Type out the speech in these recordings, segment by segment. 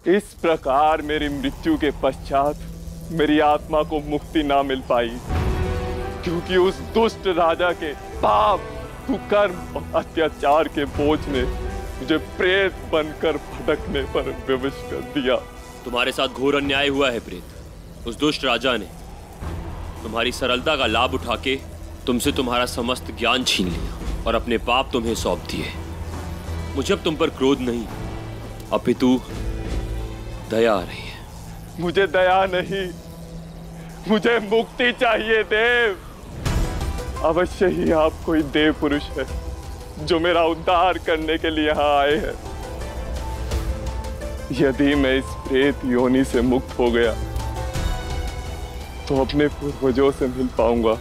इस प्रकार मेरी मृत्यु के पश्चात मेरी आत्मा को मुक्ति ना मिल पाई, क्योंकि उस दुष्ट राजा के पाप, कुकर्म और अत्याचार के बोझ ने मुझे प्रेत बनकर भटकने पर विवश कर दिया। तुम्हारे साथ घोर अन्याय हुआ है प्रेत। उस दुष्ट राजा ने तुम्हारी सरलता का लाभ उठा के तुमसे तुम्हारा समस्त ज्ञान छीन लिया और अपने पाप तुम्हें सौंप दिए। मुझे अब तुम पर क्रोध नहीं, अपितु दया आ रही है। मुझे दया नहीं, मुझे मुक्ति चाहिए देव। अवश्य ही आप कोई देव पुरुष है जो मेरा उद्धार करने के लिए यहाँ आए हैं। यदि मैं इस प्रेत योनि से मुक्त हो गया तो अपने पूर्वजों से मिल पाऊंगा,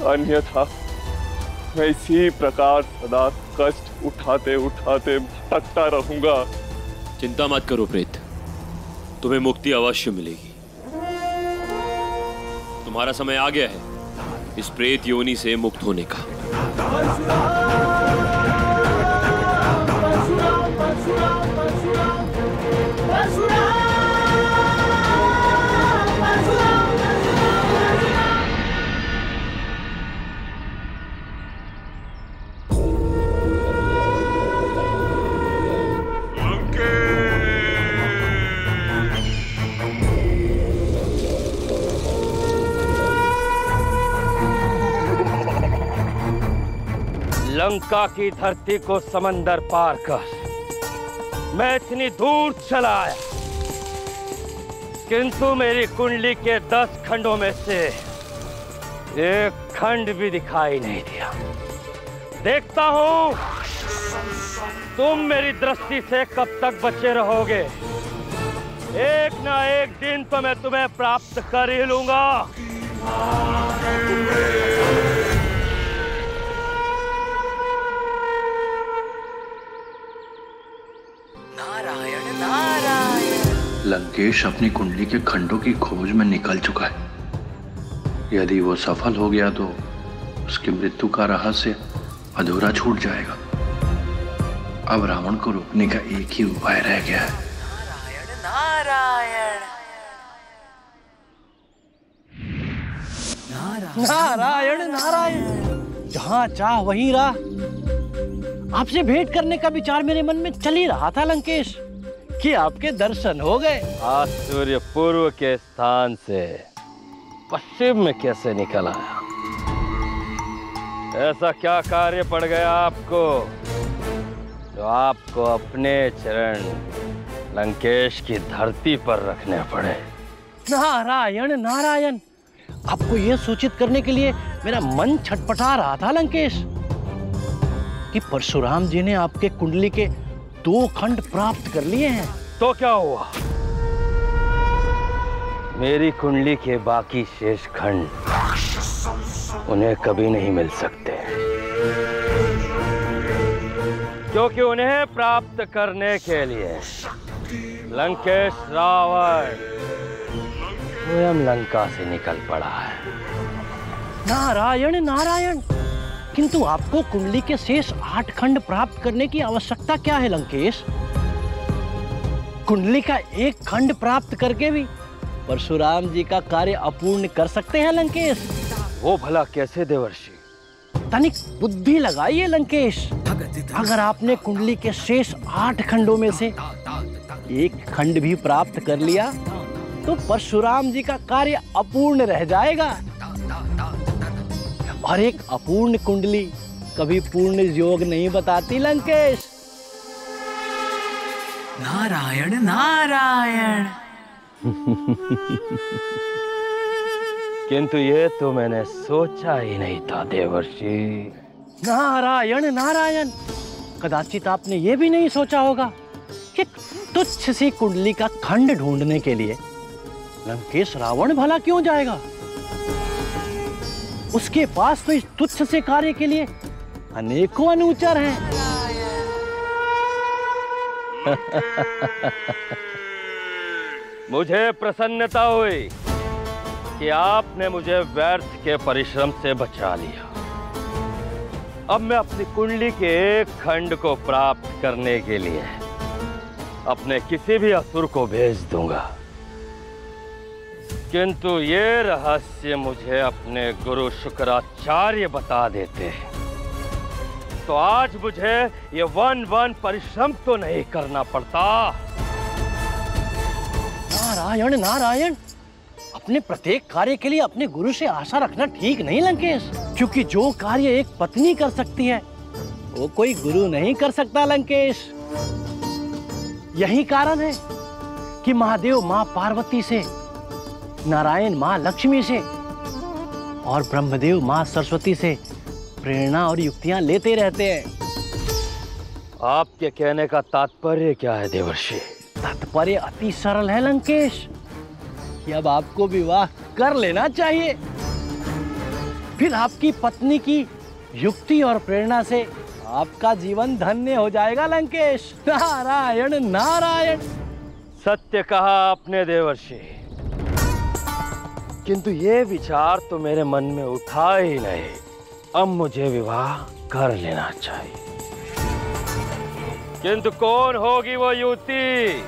अन्यथा मैं इसी प्रकार सदा कष्ट उठाते उठाते भटकता रहूंगा। चिंता मत करो प्रेत, तुम्हें मुक्ति अवश्य मिलेगी। तुम्हारा समय आ गया है इस प्रेत योनि से मुक्त होने का। लंका की धरती को समंदर पार कर मैं इतनी दूर चला आया, किंतु मेरी कुंडली के 10 खंडों में से एक खंड भी दिखाई नहीं दिया। देखता हूं तुम मेरी दृष्टि से कब तक बचे रहोगे। एक ना एक दिन तो मैं तुम्हें प्राप्त कर ही लूंगा। लंकेश अपनी कुंडली के खंडों की खोज में निकल चुका है। यदि वो सफल हो गया तो उसकी मृत्यु का रहस्य अधूरा छूट जाएगा। अब रावण को रोकने का एक ही उपाय रह गया है। नारायण नारायण नारायण नारायण, जहां चाह वहीं राह। आपसे भेंट करने का विचार मेरे मन में चल ही रहा था लंकेश, कि आपके दर्शन हो गए। आज सूर्य पूर्व के स्थान से पश्चिम में कैसे निकल आया? ऐसा क्या कार्य पड़ गया आपको जो आपको अपने चरण लंकेश की धरती पर रखने पड़े? नारायण नारायण, आपको यह सूचित करने के लिए मेरा मन छटपटा रहा था लंकेश कि परशुराम जी ने आपके कुंडली के 2 खंड प्राप्त कर लिए हैं। तो क्या हुआ? मेरी कुंडली के बाकी शेष खंड उन्हें कभी नहीं मिल सकते, क्योंकि उन्हें प्राप्त करने के लिए लंकेश रावण स्वयं लंका से निकल पड़ा है। नारायण नारायण, किंतु आपको कुंडली के शेष 8 खंड प्राप्त करने की आवश्यकता क्या है लंकेश? कुंडली का 1 खंड प्राप्त करके भी परशुराम जी का कार्य अपूर्ण कर सकते हैं लंकेश। वो भला कैसे देवर्षि? तनिक बुद्धि लगाइए लंकेश। अगर आपने कुंडली के शेष 8 खंडों में से 1 खंड भी प्राप्त कर लिया तो परशुराम जी का कार्य अपूर्ण रह जाएगा, और एक अपूर्ण कुंडली कभी पूर्ण योग नहीं बताती लंकेश। नारायण नारायण। किंतु ये तो मैंने सोचा ही नहीं था देवर्षि। नारायण नारायण, कदाचित आपने ये भी नहीं सोचा होगा कि तुच्छ सी कुंडली का खंड ढूंढने के लिए लंकेश रावण भला क्यों जाएगा? उसके पास तो इस तुच्छ से कार्य के लिए अनेकों अनुचर हैं। मुझे प्रसन्नता हुई कि आपने मुझे व्यर्थ के परिश्रम से बचा लिया, अब मैं अपनी कुंडली के एक खंड को प्राप्त करने के लिए अपने किसी भी असुर को भेज दूंगा, किंतु ये रहस्य मुझे अपने गुरु शुक्राचार्य बता देते हैं, तो आज मुझे ये वन परिश्रम तो नहीं करना पड़ता। नारायण नारायण, अपने प्रत्येक कार्य के लिए अपने गुरु से आशा रखना ठीक नहीं लंकेश, क्योंकि जो कार्य एक पत्नी कर सकती है वो कोई गुरु नहीं कर सकता लंकेश। यही कारण है कि महादेव माँ पार्वती से, नारायण माँ लक्ष्मी से और ब्रह्मदेव माँ सरस्वती से प्रेरणा और युक्तियां लेते रहते हैं। आपके कहने का तात्पर्य क्या है देवर्षि? तात्पर्य अति सरल है लंकेश, कि अब आपको विवाह कर लेना चाहिए। फिर आपकी पत्नी की युक्ति और प्रेरणा से आपका जीवन धन्य हो जाएगा लंकेश। नारायण नारायण। सत्य कहा आपने देवर्षि, किंतु ये विचार तो मेरे मन में उठा ही नहीं। अब मुझे विवाह कर लेना चाहिए, किंतु कौन होगी वो युवती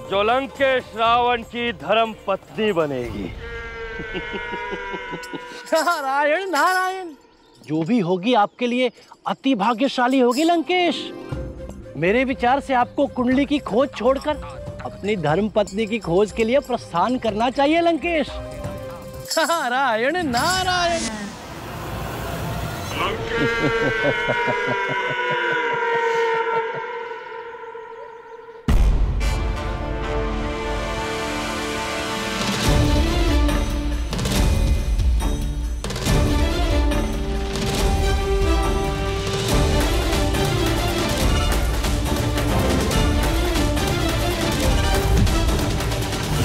जो लंकेश रावण की धर्म पत्नी बनेगी? नारायण नारायण, जो भी होगी आपके लिए अति भाग्यशाली होगी लंकेश। मेरे विचार से आपको कुंडली की खोज छोड़कर अपनी धर्म पत्नी की खोज के लिए प्रस्थान करना चाहिए लंकेश। नारायण नारायण।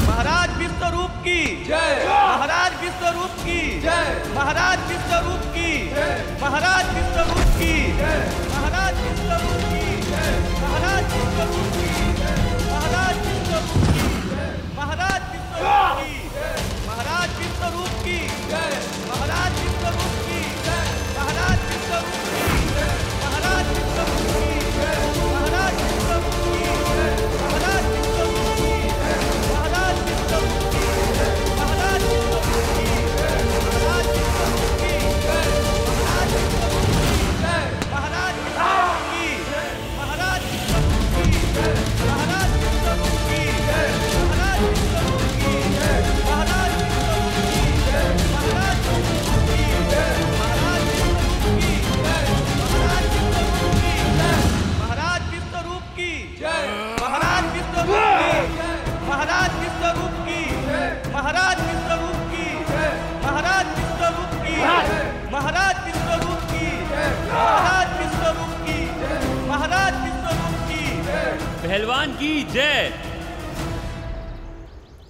महाराज विश्वरूप की जय। महाराज विश्वरूप की जय। महाराज विश्वरूप की जय। महाराज विश्वरूप की जय। महाराज विश्वरूप की जय। महाराज विश्वरूप की जय। महाराज विश्वरूप की जय। महाराज विश्वरूप की जय। महाराज विश्वरूप की जय। महाराज विश्वरूप की जय। महाराज विश्वरूप की जय। महाराज विश्वरूप की जय। महाराज विश्वरूप की जय। महाराज विश्वरूप की जय। महाराज पहलवान की जय।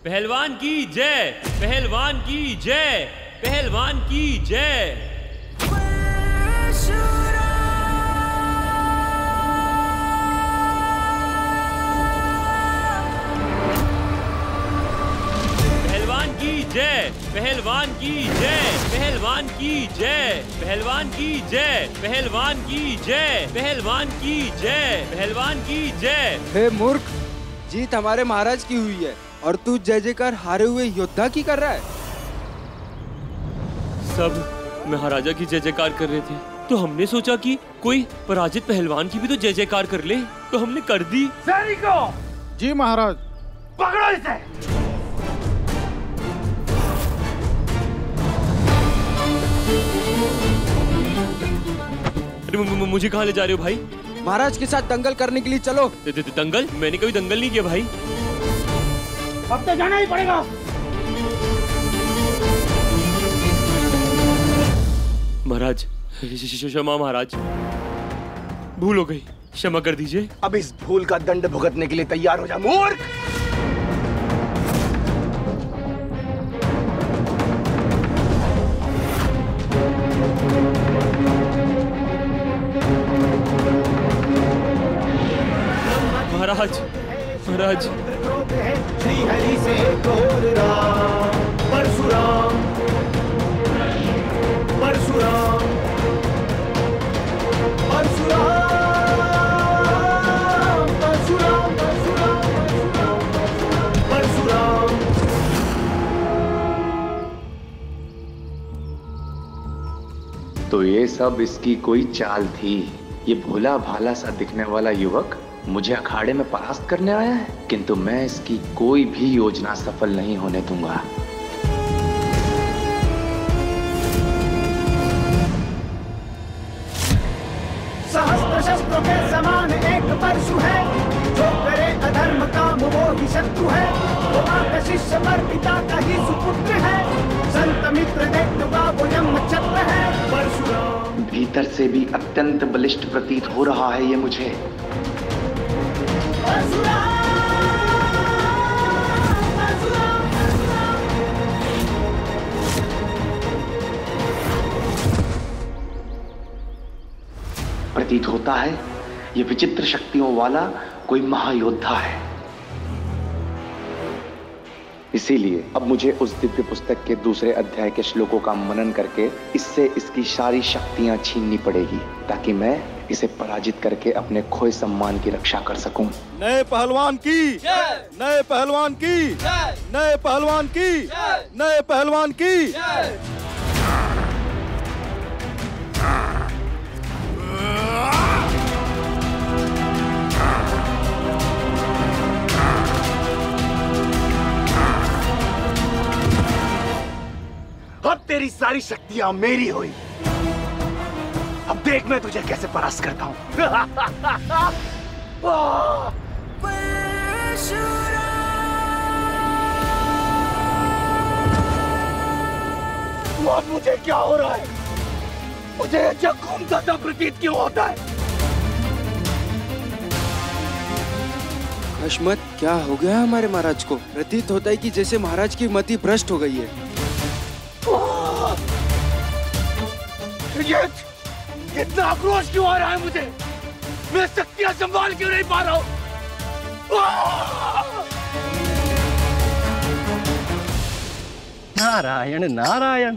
पहलवान की जय। पहलवान की जय। पहलवान की जय। पहलवान की जय। पहलवान की जय। पहलवान की जय। पहलवान की जय। पहलवान की जय। पहलवान की जय। पहलवान की जय। हे मूर्ख, जीत हमारे महाराज की हुई है और तू जय जयकार हारे हुए योद्धा की कर रहा है। सब महाराजा की जय जयकार कर रहे थे, तो हमने सोचा कि कोई पराजित पहलवान की भी तो जय जयकार कर ले, तो हमने कर दी। सैनिकों! जी महाराज। पकड़ो इसे। मुझे कहाँ ले जा रहे हो भाई? महाराज के साथ दंगल करने के लिए चलो। दंगल? मैंने कभी दंगल नहीं किया भाई। अब तो जाना ही पड़ेगा। महाराज, क्षमा महाराज, भूल हो गई, क्षमा कर दीजिए। अब इस भूल का दंड भुगतने के लिए तैयार हो जा मूर्ख। महाराज, महाराज, श्री हरि से परशुराम, परशुराम, तो ये सब इसकी कोई चाल थी। ये भोला भाला सा दिखने वाला युवक मुझे अखाड़े में परास्त करने आया है, किंतु मैं इसकी कोई भी योजना सफल नहीं होने दूंगा। सहस्त्र शस्त्रों के समान एक परशु है, जो करे अधर्म काम वो ही शत्रु है। वो मां का शिष्य पर पिता का ही सुपुत्र है, संत मित्र दैत्य का वो यम छत्र है। परशुराम भीतर से भी अत्यंत बलिष्ठ प्रतीत हो रहा है ये मुझे। प्रतीत होता है ये विचित्र शक्तियों वाला कोई महायोद्धा है। इसीलिए अब मुझे उस दिव्य पुस्तक के दूसरे अध्याय के श्लोकों का मनन करके इससे इसकी सारी शक्तियां छीननी पड़ेगी, ताकि मैं इसे पराजित करके अपने खोए सम्मान की रक्षा कर सकूं। नए पहलवान की, नए पहलवान की, नए पहलवान की, नए पहलवान की। अब तेरी सारी शक्तियां मेरी हुई। अब देख मैं तुझे कैसे परास्त करता हूं। अब मुझे क्या हो रहा है? मुझे जब घूमता था प्रतीत क्यों होता है? हशमत, क्या हो गया हमारे महाराज को? प्रतीत होता है कि जैसे महाराज की मति भ्रष्ट हो गई है। ये इतना आक्रोश क्यों आ रहा है मुझे? मैं शक्तियां संभाल क्यों नहीं पा रहा हूं? नारायण नारायण।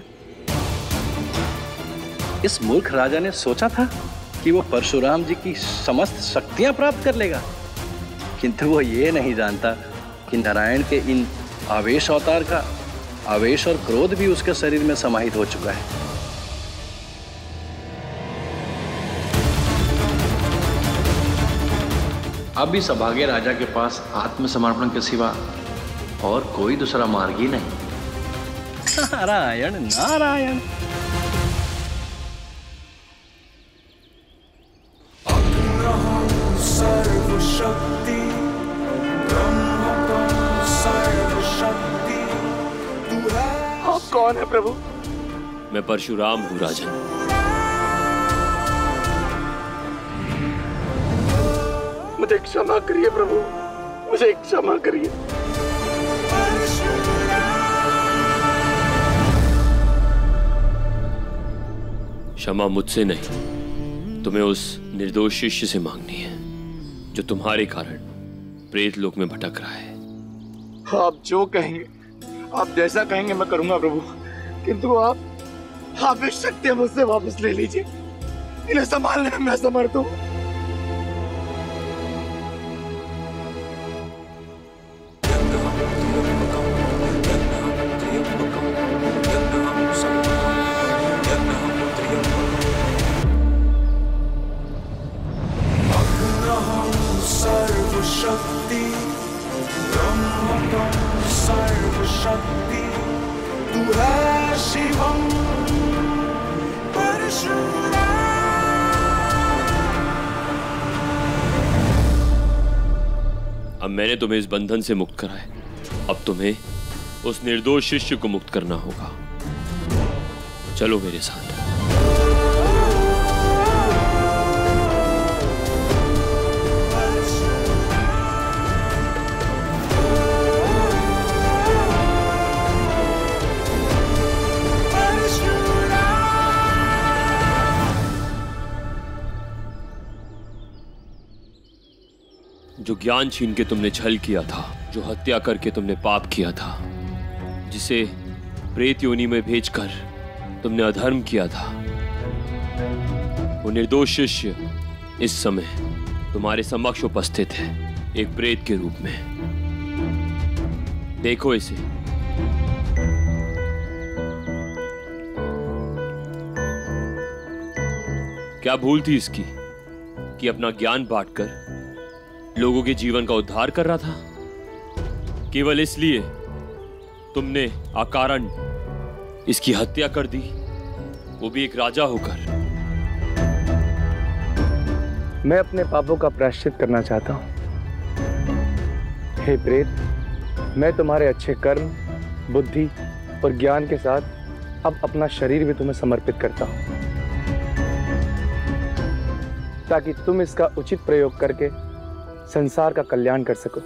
इस मूर्ख राजा ने सोचा था कि वो परशुराम जी की समस्त शक्तियां प्राप्त कर लेगा, किंतु वो ये नहीं जानता कि नारायण के इन आवेश अवतार का आवेश और क्रोध भी उसके शरीर में समाहित हो चुका है। अब इस अभागे राजा के पास आत्मसमर्पण के सिवा और कोई दूसरा मार्ग ही नहीं। नारायण नारायण। सर्वशक्ति सर्वशक्ति तू है। आप कौन है प्रभु? मैं परशुराम हूँ राजन। मुझे क्षमा करिए प्रभु, मुझे क्षमा करिए। क्षमा मुझसे नहीं, तुम्हें उस निर्दोष शिष्य से मांगनी है जो तुम्हारे कारण प्रेत लोक में भटक रहा है। आप जो कहेंगे, आप जैसा कहेंगे मैं करूंगा प्रभु, किंतु आप इस शक्ति मुझसे वापस ले लीजिए। इन्हें संभालने में मैं समर्थ हूं। सर्वशक्ति ब्रह्मकं सर्वशक्ति तू है शिवम परशुराम। अब मैंने तुम्हें इस बंधन से मुक्त करा है, अब तुम्हें उस निर्दोष शिष्य को मुक्त करना होगा। चलो मेरे साथ। जो ज्ञान छीन के तुमने छल किया था, जो हत्या करके तुमने पाप किया था, जिसे प्रेत योनि में भेजकर तुमने अधर्म किया था, वो निर्दोष शिष्य इस समय तुम्हारे समक्ष उपस्थित है, एक प्रेत के रूप में। देखो इसे। क्या भूल थी इसकी कि अपना ज्ञान बांटकर लोगों के जीवन का उद्धार कर रहा था? केवल इसलिए तुमने अकारण इसकी हत्या कर दी, वो भी एक राजा होकर। मैं अपने पापों का प्रायश्चित करना चाहता हूं। हे प्रेत, मैं तुम्हारे अच्छे कर्म, बुद्धि और ज्ञान के साथ अब अपना शरीर भी तुम्हें समर्पित करता हूं, ताकि तुम इसका उचित प्रयोग करके संसार का कल्याण कर सको।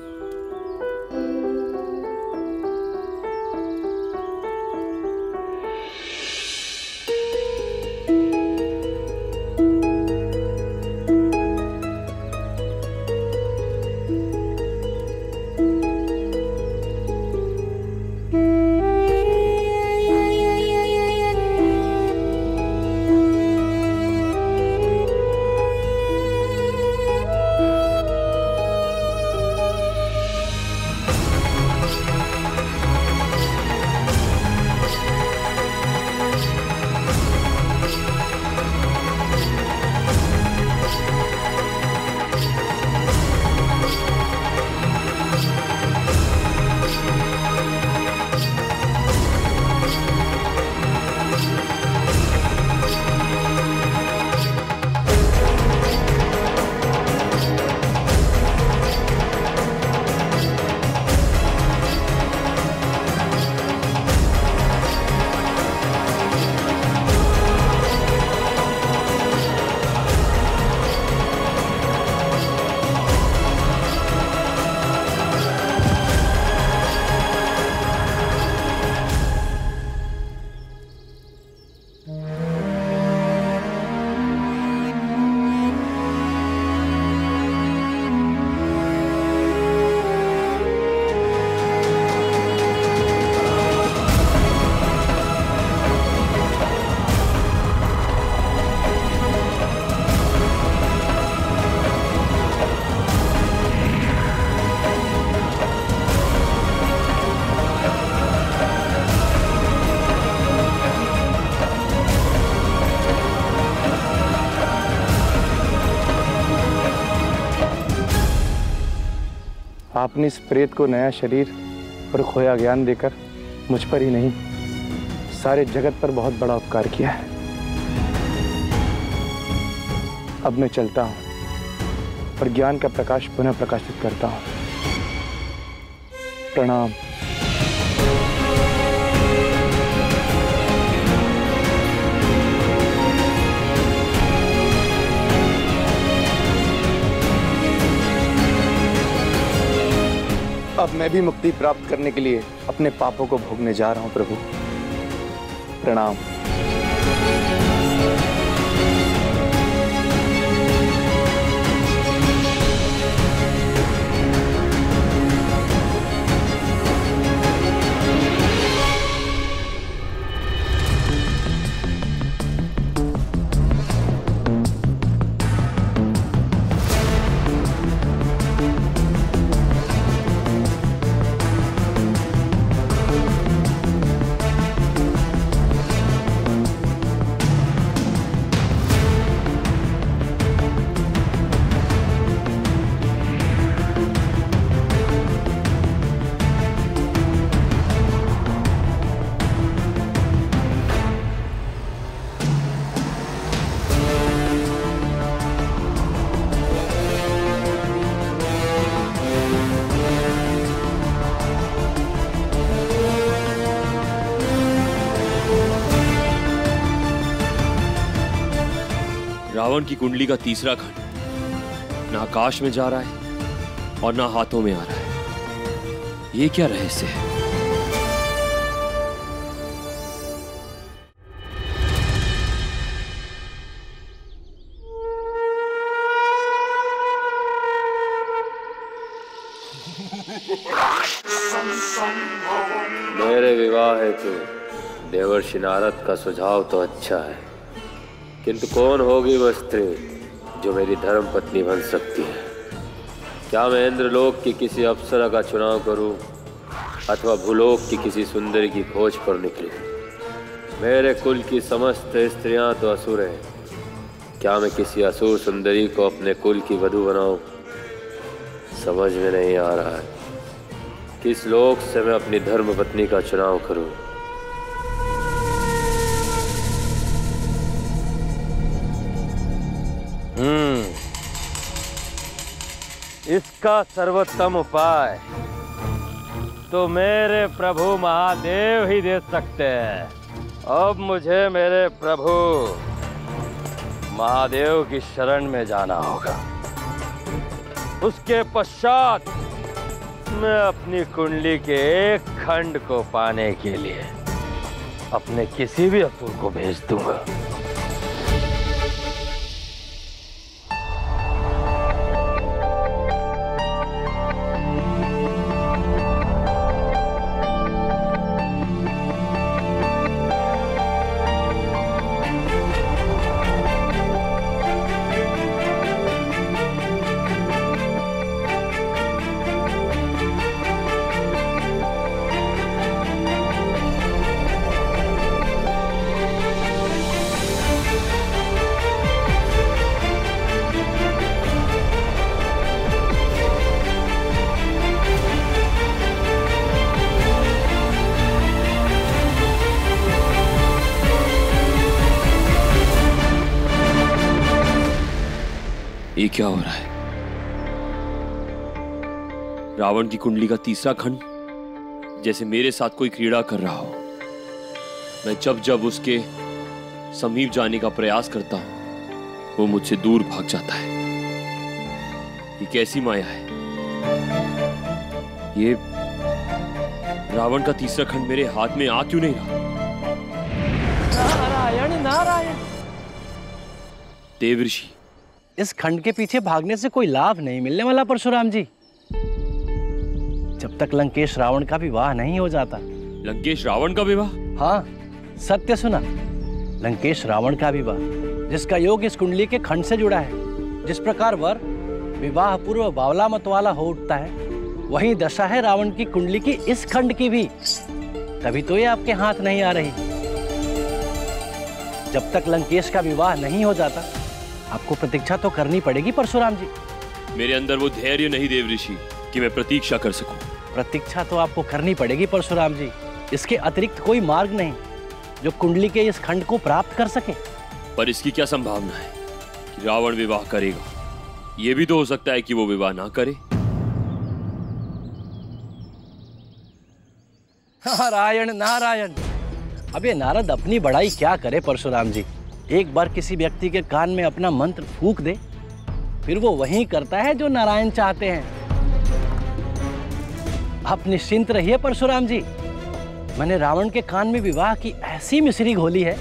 आपने इस प्रेत को नया शरीर और खोया ज्ञान देकर मुझ पर ही नहीं, सारे जगत पर बहुत बड़ा उपकार किया है। अब मैं चलता हूं और ज्ञान का प्रकाश पुनः प्रकाशित करता हूं। प्रणाम। अब मैं भी मुक्ति प्राप्त करने के लिए अपने पापों को भोगने जा रहा हूं प्रभु। प्रणाम। रावण की कुंडली का तीसरा खंड ना आकाश में जा रहा है और ना हाथों में आ रहा है। ये क्या रहस्य है? मेरे विवाह हेतु देवर्षि नारद का सुझाव तो अच्छा है, किंतु कौन होगी वह स्त्री जो मेरी धर्म पत्नी बन सकती है? क्या मैं इंद्रलोक की किसी अप्सरा का चुनाव करूं अथवा भूलोक की किसी सुंदरी की खोज पर निकलूं? मेरे कुल की समस्त स्त्रियां तो असुर हैं, क्या मैं किसी असुर सुंदरी को अपने कुल की वधू बनाऊं? समझ में नहीं आ रहा है किस लोक से मैं अपनी धर्म पत्नी का चुनाव करूं। इसका सर्वोत्तम उपाय तो मेरे प्रभु महादेव ही दे सकते हैं। अब मुझे मेरे प्रभु महादेव की शरण में जाना होगा। उसके पश्चात मैं अपनी कुंडली के एक खंड को पाने के लिए अपने किसी भी असुर को भेज दूंगा। ये क्या हो रहा है? रावण की कुंडली का तीसरा खंड जैसे मेरे साथ कोई क्रीड़ा कर रहा हो। मैं जब जब उसके समीप जाने का प्रयास करता हूं वो मुझसे दूर भाग जाता है। ये कैसी माया है? ये रावण का तीसरा खंड मेरे हाथ में आ क्यों नहीं रहा? नारायण नारायण। देवर्षि, इस खंड के पीछे भागने से कोई लाभ नहीं मिलने वाला परशुराम जी, जब तक लंकेश रावण का विवाह नहीं हो जाता। लंकेश रावण का विवाह? हाँ, सत्य सुना। लंकेश रावण का विवाह, जिसका योग इस कुंडली के खंड से जुड़ा है। जिस प्रकार वर विवाह पूर्व बावला मतवाला हो उठता है, वही दशा है रावण की कुंडली की इस खंड की भी। तभी तो ये आपके हाथ नहीं आ रही। जब तक लंकेश का विवाह नहीं हो जाता आपको प्रतीक्षा तो करनी पड़ेगी परशुराम जी। मेरे अंदर वो धैर्य नहीं देवऋषि कि मैं प्रतीक्षा कर सकूं। प्रतीक्षा तो आपको करनी पड़ेगी परशुराम जी। इसके अतिरिक्त कोई मार्ग नहीं जो कुंडली के इस खंड को प्राप्त कर सके। पर इसकी क्या संभावना है कि रावण विवाह करेगा? यह भी तो हो सकता है कि वो विवाह ना करे। नारायण नारायण। अब ये नारद अपनी बड़ाई क्या करे परशुराम जी। एक बार किसी व्यक्ति के कान में अपना मंत्र फूंक दे, फिर वो वही करता है जो नारायण चाहते हैं। आप निश्चिंत रहिए परशुराम जी। मैंने रावण के कान में विवाह की ऐसी मिश्री घोली है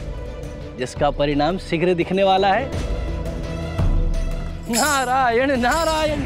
जिसका परिणाम शीघ्र दिखने वाला है। नारायण नारायण।